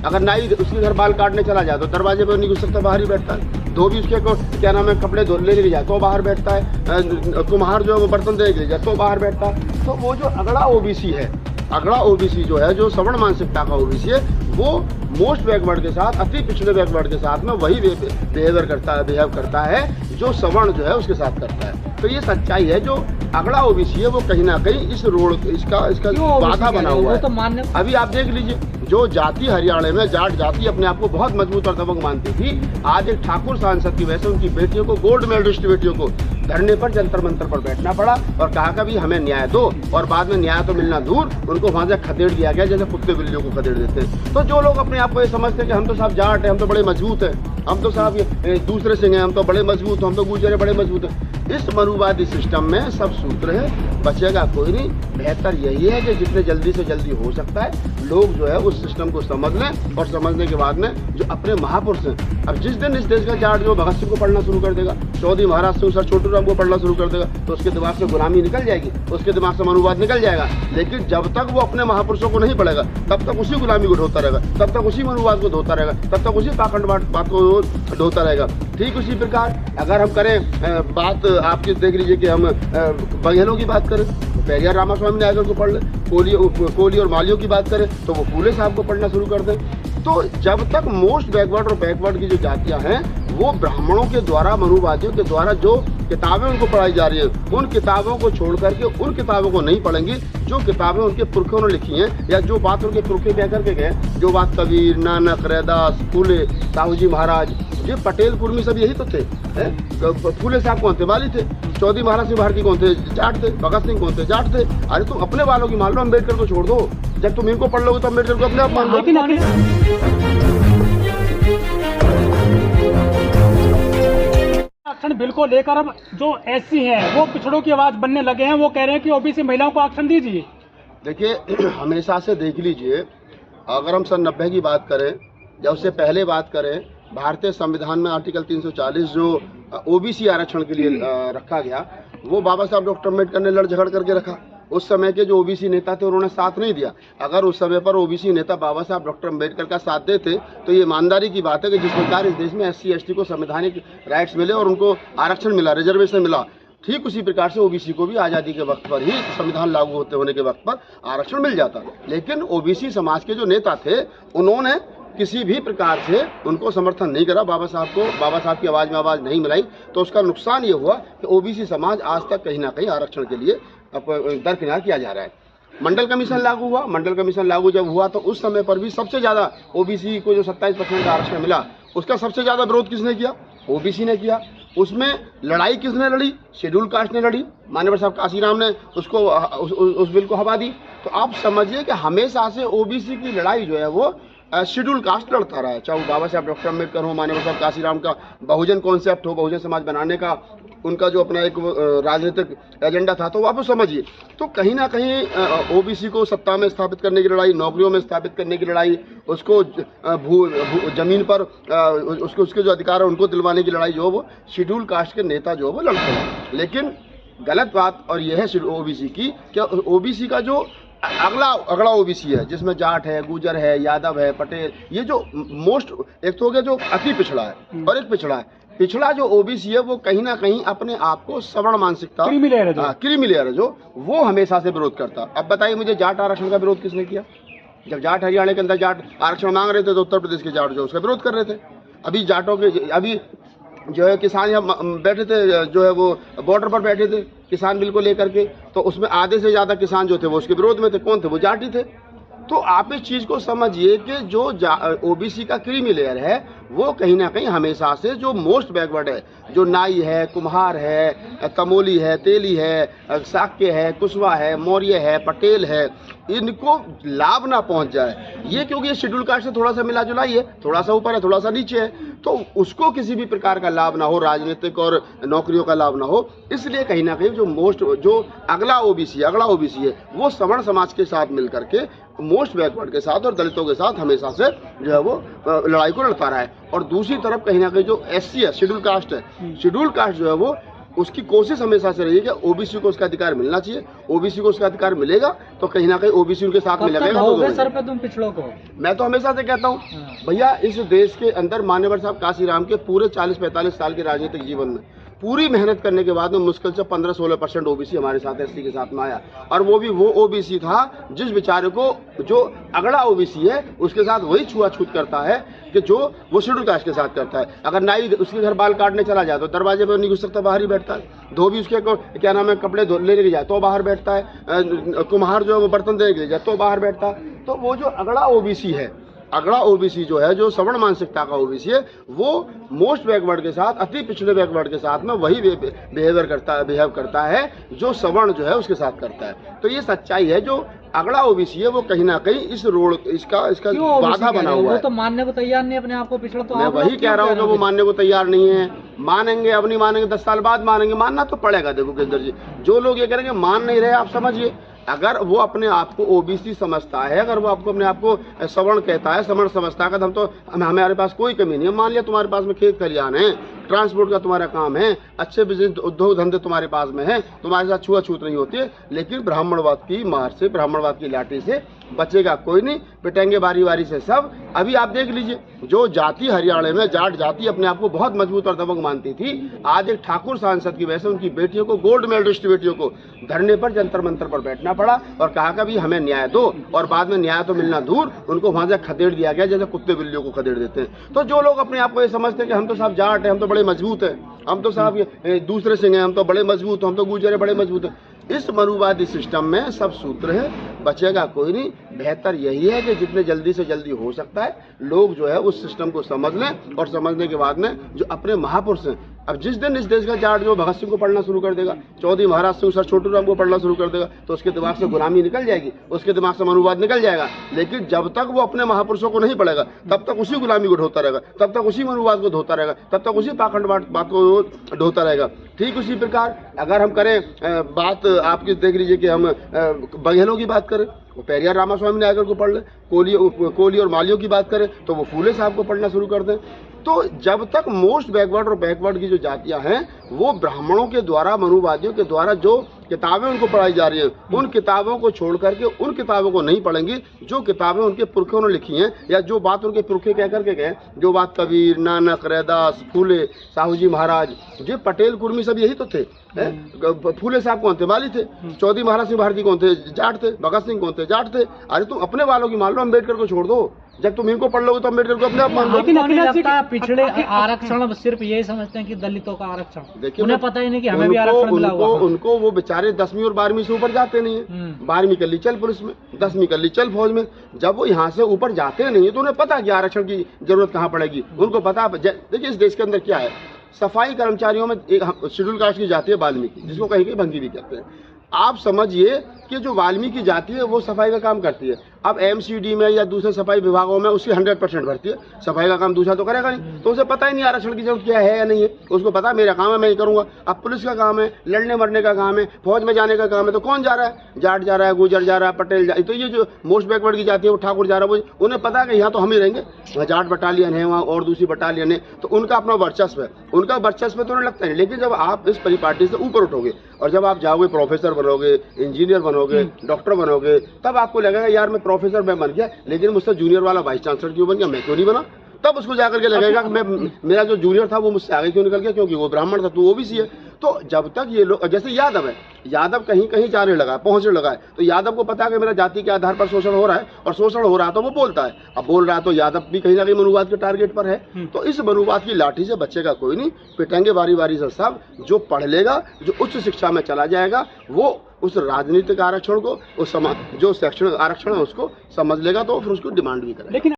अगर नाई उसके घर बाल काटने चला जाए तो दरवाजे पर नहीं घुस सकता, बाहर ही बैठता है। धोबी उसके को क्या नाम है कपड़े लेने ले जाए तो बाहर बैठता है। कुम्हार जो है वो बर्तन देने ले जाए तो बाहर बैठता है। तो वो जो अगड़ा ओबीसी है, अगड़ा ओबीसी जो है, जो सवर्ण मानसिकता का ओबीसी है, वो मोस्ट बैकवर्ड के साथ, अति पिछड़े बैकवर्ड के साथ में वही बिहेव करता है जो सवर्ण जो है उसके साथ करता है। तो ये सच्चाई है। जो अगड़ा ओबीसी है वो कहीं ना कहीं इस रोड इसका बाधा बना हुआ है। तो अभी आप देख लीजिए, जो जाति हरियाणा में जाट जाति अपने आप को बहुत मजबूत और दबंग मानती थी, आज एक ठाकुर सांसद की वजह से उनकी बेटियों को, गोल्ड मेडलिस्ट बेटियों को धरने पर जंतर मंतर पर बैठना पड़ा और कहा कि भी हमें न्याय दो, और बाद में न्याय तो मिलना दूर, उनको वहां से खदेड़ दिया गया जैसे कुत्ते बिल्लियों को खदेड़ देते हैं। तो जो लोग अपने आप को ये समझते हैं कि हम तो साहब जाट है, हम तो बड़े मजबूत हैं, हम तो साहब दूसरे सिंह हैं, हम तो बड़े मजबूत, हम तो गुर्जर बड़े मजबूत हैं, इस मनुवादी सिस्टम में सब सूत्र है, बचेगा कोई नहीं। बेहतर यही है कि जितने जल्दी से जल्दी हो सकता है लोग जो है उस सिस्टम को समझ लें, और समझने के बाद में जो अपने महापुरुष हैं, अब जिस दिन इस देश का जाट जो भगत सिंह को पढ़ना शुरू कर देगा, चौधरी महाराज सिंह, सर छोटू राम को पढ़ना शुरू कर देगा, तो उसके दिमाग से गुलामी निकल जाएगी, उसके दिमाग से मनुवाद निकल जाएगा। लेकिन जब तक वो अपने महापुरुषों को नहीं पढ़ेगा तब तक उसी गुलामी को ढोता रहेगा, तब तक उसी मनुवाद को धोता रहेगा, तब तक उसी पाखंड बात को ढोता रहेगा। ठीक उसी प्रकार अगर हम करें बात, आपकी देख लीजिए कि हम बघेलों की बात करें तो पेरियार रामास्वामी नायकर को पढ़ ले, कोहली और मालियों की बात करें तो वो फूले साहब को पढ़ना शुरू कर दें। तो जब तक मोस्ट बैकवर्ड और बैकवर्ड की जो जातियां हैं वो ब्राह्मणों के द्वारा, मनुवादियों के द्वारा जो किताबें उनको पढ़ाई जा रही हैं, उन किताबों को छोड़ करके उन किताबों को नहीं पढ़ेंगी जो किताबें उनके पुरखों ने लिखी हैं, या जो बात उनके पुरखे कह करके गए, जो बात कबीर, नानक, रैदास, फूले, साहू जी महाराज, ये पटेल कुर्मी सब यही तो थे। फूले साहब कौन थे? माली थे। चौधरी महाराज सिंह भारती कौन थे? जाट थे। भगत सिंह कौन थे? जाट थे। अरे तुम अपने वालों की मान लो, अम्बेडकर को छोड़ दो। जब तुम इनको पढ़ लोगे तो अम्बेडकर को अपने आप मान लो। आरक्षण बिल को लेकर अब जो एससी हैं वो पिछड़ों की आवाज बनने लगे हैं, वो कह रहे हैं कि ओबीसी महिलाओं को आरक्षण दीजिए। देखिए, हमेशा से देख लीजिए, अगर हम सन 90 की बात करें या उससे पहले बात करें, भारतीय संविधान में आर्टिकल 340 जो ओबीसी आरक्षण के लिए रखा गया, वो बाबा साहब डॉक्टर अम्बेडकर ने लड़ झगड़ करके रखा। उस समय के जो ओबीसी नेता थे उन्होंने साथ नहीं दिया। अगर उस समय पर ओबीसी नेता बाबा साहब डॉक्टर अम्बेडकर का साथ देते तो ये ईमानदारी की बात है कि जिस प्रकार इस देश में एससी एसटी को संवैधानिक राइट्स मिले और उनको आरक्षण मिला, रिजर्वेशन मिला, ठीक उसी प्रकार से ओबीसी को भी आज़ादी के वक्त पर ही, संविधान लागू होते होने के वक्त पर आरक्षण मिल जाता। लेकिन ओबीसी समाज के जो नेता थे उन्होंने किसी भी प्रकार से उनको समर्थन नहीं करा, बाबा साहब की आवाज़ में आवाज़ नहीं मिलाई। तो उसका नुकसान ये हुआ कि ओबीसी समाज आज तक कहीं ना कहीं आरक्षण के लिए दरकिनार किया जा रहा है। मंडल कमीशन लागू हुआ, मंडल कमीशन लागू जब हुआ तो उस समय पर भी सबसे ज़्यादा ओबीसी को जो 27% का आरक्षण मिला, उसका सबसे ज़्यादा विरोध किसने किया? ओबीसी ने किया। उसमें लड़ाई किसने लड़ी? शेड्यूल कास्ट ने लड़ी। माननीय साहब काशीराम ने उसको उस बिल को हवा दी। तो आप समझिए कि हमेशा से ओबीसी की लड़ाई जो है वो शेड्यूल कास्ट लड़ता रहा है, चाहे बाबा साहब डॉक्टर अम्बेडकर हो, माननीय साहब काशीराम का बहुजन कॉन्सेप्ट हो, बहुजन समाज बनाने का उनका जो अपना एक राजनीतिक एजेंडा था, तो आप समझिए। तो कहीं ना कहीं ओबीसी को सत्ता में स्थापित करने की लड़ाई, नौकरियों में स्थापित करने की लड़ाई, उसको जमीन पर उसके जो अधिकार है उनको दिलवाने की लड़ाई जो है वो शेड्यूल कास्ट के नेता जो है वो लड़ते हैं। लेकिन गलत बात और यह है ओबीसी की, क्या ओबीसी का जो अगला ओबीसी है जिसमें जाट है, गुजर है, यादव है, पटेल, ये जो मोस्ट, एक तो हो गया जो अति पिछड़ा है और एक पिछड़ा है। पिछड़ा जो ओबीसी है वो कहीं ना कहीं अपने आप को सवर्ण मानसिकता, क्रीमी लेयर है जो वो हमेशा से विरोध करता। अब बताइए मुझे, जाट आरक्षण का विरोध किसने किया? जब जाट हरियाणा के अंदर जाट आरक्षण मांग रहे थे तो उत्तर प्रदेश के जाट जो उसका विरोध कर रहे थे। अभी जाटों के, अभी जो है किसान यहाँ बैठे थे, जो है वो बॉर्डर पर बैठे थे किसान बिल को लेकर के, तो उसमें आधे से ज़्यादा किसान जो थे वो उसके विरोध में थे। कौन थे? वो जाट ही थे। तो आप इस चीज़ को समझिए कि जो ओबीसी का क्रीमी लेयर है वो कहीं ना कहीं हमेशा से जो मोस्ट बैकवर्ड है, जो नाई है, कुम्हार है, तमोली है, तेली है, साक्य है, कुशवा है, मौर्य है, पटेल है, इनको लाभ ना पहुंच जाए, ये क्योंकि ये शेड्यूल कास्ट से थोड़ा सा मिला जुला ही है, थोड़ा सा ऊपर है, थोड़ा सा नीचे है, तो उसको किसी भी प्रकार का लाभ ना हो, राजनीतिक और नौकरियों का लाभ ना हो, इसलिए कहीं ना कहीं जो अगला ओबीसी है वो सवर्ण समाज के साथ मिलकर के मोस्ट बैकवर्ड के साथ और दलितों के साथ हमेशा से जो है वो लड़ाई को लड़ता रहा है। और दूसरी तरफ कहीं ना कहीं जो एससी है, शेड्यूल कास्ट है, शेड्यूल कास्ट जो है वो उसकी कोशिश हमेशा से रही है कि ओबीसी को उसका अधिकार मिलना चाहिए। ओबीसी को उसका अधिकार मिलेगा तो कहीं ना कहीं ओबीसी उनके साथ में लगेगा। तो सर पे तुम पिछड़ों को, मैं तो हमेशा से कहता हूँ भैया, इस देश के अंदर मान्यवर साहब काशीराम के पूरे 40-45 साल के राजनीतिक जीवन में पूरी मेहनत करने के बाद में मुश्किल से 15-16% ओबीसी हमारे साथ एससी के साथ में आया, और वो भी वो ओबीसी था जिस बेचारे को, जो अगड़ा ओबीसी है उसके साथ वही छुआछूत करता है कि जो वो शेड्यूल कास्ट के साथ करता है। अगर नाई उसके घर बाल काटने चला जाए तो दरवाजे पर नहीं घुस सकता, बाहर ही बैठता है। धोबी उसके क्या नाम है कपड़े लेने के जाए तो बाहर बैठता है। कुम्हार जो है वो बर्तन देने के लिए जाए तो बाहर बैठता है। तो वो जो अगड़ा ओबीसी है, अगड़ा ओबीसी जो है, जो सवर्ण मानसिकता का ओबीसी है, वो मोस्ट बैकवर्ड के साथ, अति पिछड़े बैकवर्ड के साथ में वही बिहेव करता है जो सवर्ण जो है उसके साथ करता है। तो ये सच्चाई है। जो अगड़ा ओबीसी है वो कहीं ना कहीं इस रोड इसका बाधा बना हुआ है। वो तो मानने को तैयार नहीं अपने आप को पिछड़ा। तो मैं वही कह रहा हूँ कि वो मानने को तैयार नहीं है। मानेंगे, अब नहीं मानेंगे, 10 साल बाद मानेंगे। मानना तो पड़ेगा। देखो केंद्र जी, जो लोग ये करेंगे मान नहीं रहे, आप समझिए, अगर वो अपने आप को ओबीसी समझता है, अगर वो आपको अपने आप को सवर्ण कहता है, सवर्ण समझता है, हम तो हमारे पास कोई कमी नहीं है। मान लिया तुम्हारे पास में खेत खलिहान है, ट्रांसपोर्ट का तुम्हारा काम है, अच्छे बिजनेस उद्योग धंधे तुम्हारे पास में है, तुम्हारे साथ छुआछूत नहीं होती है, लेकिन ब्राह्मणवाद की मार से, ब्राह्मणवाद की लाठी से बचेगा कोई नहीं। पिटेंगे बारी बारी से सब। अभी आप देख लीजिए, जो जाति हरियाणा में जाट जाति अपने आप को बहुत मजबूत और दबंग मानती थी, आज एक ठाकुर सांसद की वजह से उनकी बेटियों को, गोल्ड मेडलिस्ट बेटियों को धरने पर, जंतर मंतर पर बैठना पड़ा और कहा कि भी हमें न्याय दो, और बाद में न्याय तो मिलना दूर, उनको वहां से खदेड़ दिया गया जैसे कुत्ते बिल्लियों को खदेड़ देते हैं। तो जो लोग अपने आप को ये समझते हैं कि हम तो साहब जाट है, हम तो बड़े मजबूत है, हम तो साहब दूसरे सिंह हैं, हम तो बड़े मजबूत, हम तो गुर्जर है, बड़े मजबूत है, इस मनुवादी सिस्टम में सब सूत्र है, बचेगा कोई नहीं। बेहतर यही है कि जितने जल्दी से जल्दी हो सकता है लोग जो है उस सिस्टम को समझ लें, और समझने के बाद में जो अपने महापुरुष हैं, अब जिस दिन इस देश का जाट जो भगत सिंह को पढ़ना शुरू कर देगा, चौधरी महाराज सिंह, सर छोटू राम को पढ़ना शुरू कर देगा, तो उसके दिमाग से गुलामी निकल जाएगी, उसके दिमाग से मनुवाद निकल जाएगा। लेकिन जब तक वो अपने महापुरुषों को नहीं पढ़ेगा, तब तक उसी गुलामी को ढोता रहेगा, तब तक उसी मनुवाद को धोता रहेगा, तब तक उसी पाखंड बात को ढोता रहेगा। ठीक उसी प्रकार अगर हम करें बात, आपकी देख लीजिए कि हम बघेलों की बात करें, वो पेरियार रामास्वामी नायकर को पढ़ लें, कोली और मालियों की बात करें तो वो फूले साहब को पढ़ना शुरू कर दें। तो जब तक मोस्ट बैकवर्ड और बैकवर्ड की जो जातियां हैं वो ब्राह्मणों के द्वारा, मनुवादियों के द्वारा जो किताबें उनको पढ़ाई जा रही हैं, उन किताबों को छोड़ करके उन किताबों को नहीं पढ़ेंगी जो किताबें उनके पुरखों ने लिखी हैं, या जो बात उनके पुरखे कह करके गए, जो बात कबीर, नानक, रैदास, फूले, साहू जी महाराज, जो पटेल कुर्मी सब यही तो थे। फूले साहब कौन थे? वाली थे। चौधरी महाराज सिंह भारती कौन थे? जाट थे। भगत सिंह कौन थे? जाट थे। अरे तुम अपने वालों की मान लो, अम्बेडकर को छोड़ दो। जब तुम इनको पढ़ लोगे तो अम्बेडकर को अपने आप मान लो। लेकिन लगता है पिछड़े आरक्षण सिर्फ यही समझते हैं कि दलितों का आरक्षण, देखिए उन्हें पता ही नहीं कि हमें भी आरक्षण मिला हुआ। उनको वो बेचारे 10वीं और 12वीं से ऊपर जाते नहीं है। 12वीं कर ली चल पुलिस में, 10वीं कर ली चल फौज में। जब वो यहाँ से ऊपर जाते नहीं है तो उन्हें पता कि आरक्षण की जरूरत कहाँ पड़ेगी। उनको पता, देखिए इस देश के अंदर क्या है, सफाई कर्मचारियों में एक शेड्यूल कास्ट की जाती है वाल्मीकि, जिसको कहीं कहीं भंगी भी कहते हैं। आप समझिए कि जो वाल्मीकि जाति है वो सफाई का काम करती है। अब एमसीडी में या दूसरे सफाई विभागों में उसकी 100% भर्ती है, सफाई का काम दूसरा तो करेगा नहीं, तो उसे पता ही नहीं आरक्षण की जरूरत क्या है या नहीं है। उसको पता मेरा काम है, मैं ही करूंगा। अब पुलिस का काम है, लड़ने मरने का काम है, फौज में जाने का काम है, तो कौन जा रहा है? जाट जा रहा है, गुजर जा रहा है, पटेल जा। तो ये जो मोस्ट बैकवर्ड की जाती है वो ठाकुर जा रहा है, वो उन्हें पता है कि यहाँ तो हम ही रहेंगे, वहाँ जाट बटालियन है, वहाँ और दूसरी बटालियन है, तो उनका अपना वर्चस्व है, उनका वर्चस्व तो उन्हें लगता है। लेकिन जब आप इस परिपाटी से ऊपर उठोगे और जब आप जाओगे, प्रोफेसर बनोगे, इंजीनियर बनोगे, डॉक्टर बनोगे, तब आपको लगेगा यार मैं प्रोफेसर मैं बन गया, लेकिन मुझसे जूनियर वाला वाइस चांसलर क्यों बन गया, मैं क्यों नहीं बना? तब उसको जाकर के लगेगा कि मैं, मेरा जो जूनियर था वो मुझसे आगे क्यों निकल गया, क्योंकि वो ब्राह्मण था, तो वो भी सी है। तो जब तक ये लोग, जैसे यादव है, यादव कहीं कहीं जाने लगा है, पहुंचने लगा है, तो यादव को पता है कि मेरा जाति के आधार पर शोषण हो रहा है, और शोषण हो रहा है तो वो बोलता है। अब बोल रहा है तो यादव भी कहीं ना कहीं मनुवाद के टारगेट पर है। तो इस मनुवाद की लाठी से बचेगा कोई नहीं, पिटेंगे बारी बारी से सब। जो पढ़ लेगा, जो उच्च शिक्षा में चला जाएगा, वो उस राजनीतिक आरक्षण को, उस समाज जो शैक्षणिक आरक्षण है उसको समझ लेगा, तो फिर उसको डिमांड भी करेगा।